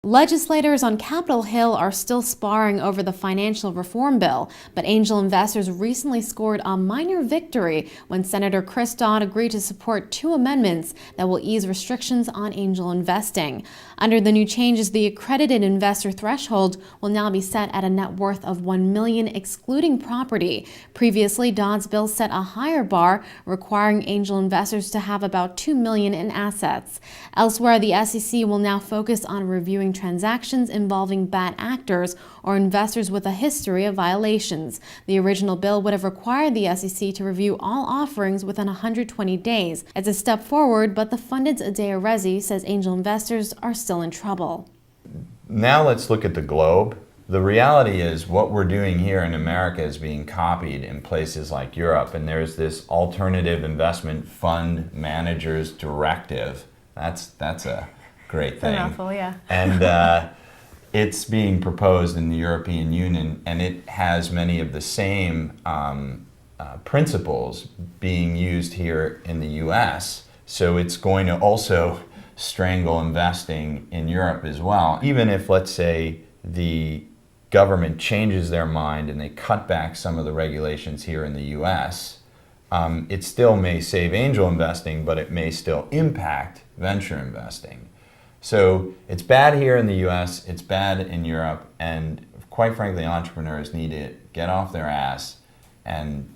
Legislators on Capitol Hill are still sparring over the financial reform bill, but angel investors recently scored a minor victory when Senator Chris Dodd agreed to support 2 amendments that will ease restrictions on angel investing. Under the new changes, the accredited investor threshold will now be set at a net worth of $1 million, excluding property. Previously, Dodd's bill set a higher bar, requiring angel investors to have about $2 million in assets. Elsewhere, the SEC will now focus on reviewing transactions involving bad actors or investors with a history of violations. The original bill would have required the SEC to review all offerings within 120 days. It's a step forward, but the funded's Adeo Ressi says angel investors are still in trouble. Now let's look at the globe. The reality is what we're doing here in America is being copied in places like Europe, and there's this alternative investment fund managers directive. That's a great thing. It's a mouthful, yeah. And it's being proposed in the European Union, and it has many of the same principles being used here in the US. So it's going to also strangle investing in Europe as well. Even if, let's say, the government changes their mind and they cut back some of the regulations here in the US, it still may save angel investing, but it may still impact venture investing. So it's bad here in the US, it's bad in Europe, and quite frankly, entrepreneurs need to get off their ass and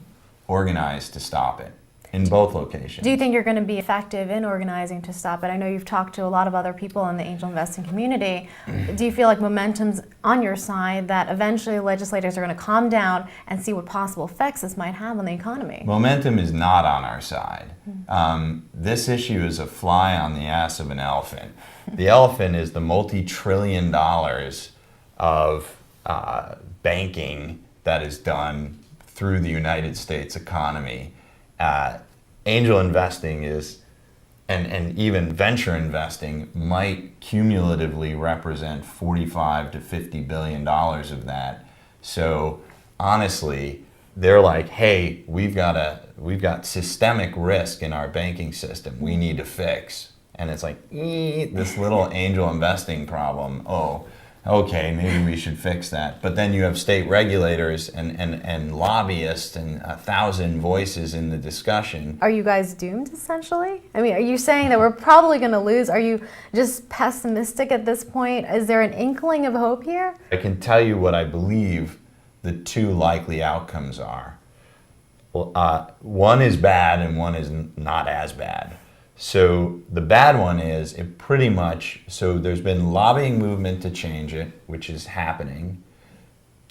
organize to stop it in both locations. Do you think you're going to be effective in organizing to stop it? I know you've talked to a lot of other people in the angel investing community. Do you feel like momentum's on your side, that eventually legislators are going to calm down and see what possible effects this might have on the economy? Momentum is not on our side. This issue is a fly on the ass of an elephant. The elephant is the multi-trillion dollars of banking that is done through the United States economy. Angel investing is, and even venture investing might cumulatively represent $45 to $50 billion of that. So honestly, they're like, hey, we've got systemic risk in our banking system we need to fix. And it's like, this little angel investing problem, oh, okay, maybe we should fix that. But then you have state regulators and lobbyists and 1,000 voices in the discussion. Are you guys doomed, essentially? I mean, are you saying that we're probably going to lose? Are you just pessimistic at this point? Is there an inkling of hope here? I can tell you what I believe the 2 likely outcomes are. One is bad and one is not as bad. So the bad one is it pretty much, so there's been lobbying movement to change it, which is happening.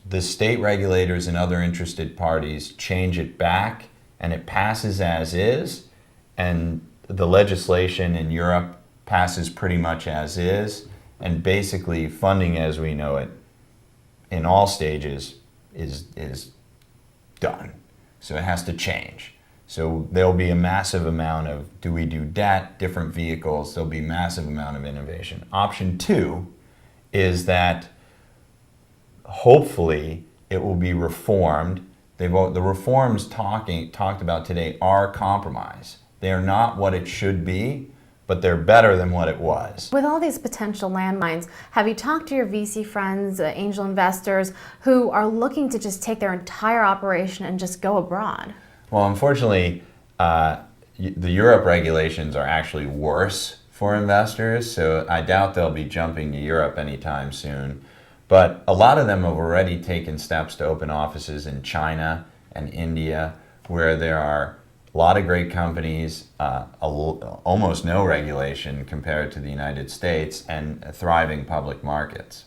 The state regulators and other interested parties change it back and it passes as is, and the legislation in Europe passes pretty much as is, and basically funding as we know it in all stages is done. So it has to change. So there'll be a massive amount of, do we do debt, different vehicles, there'll be a massive amount of innovation. Option 2 is that hopefully it will be reformed. The reforms talked about today are compromise. They are not what it should be, but they're better than what it was. With all these potential landmines, have you talked to your VC friends, angel investors, who are looking to just take their entire operation and just go abroad? Well, unfortunately, the Europe regulations are actually worse for investors, so I doubt they'll be jumping to Europe anytime soon. But a lot of them have already taken steps to open offices in China and India, where there are a lot of great companies, almost no regulation compared to the United States, and thriving public markets.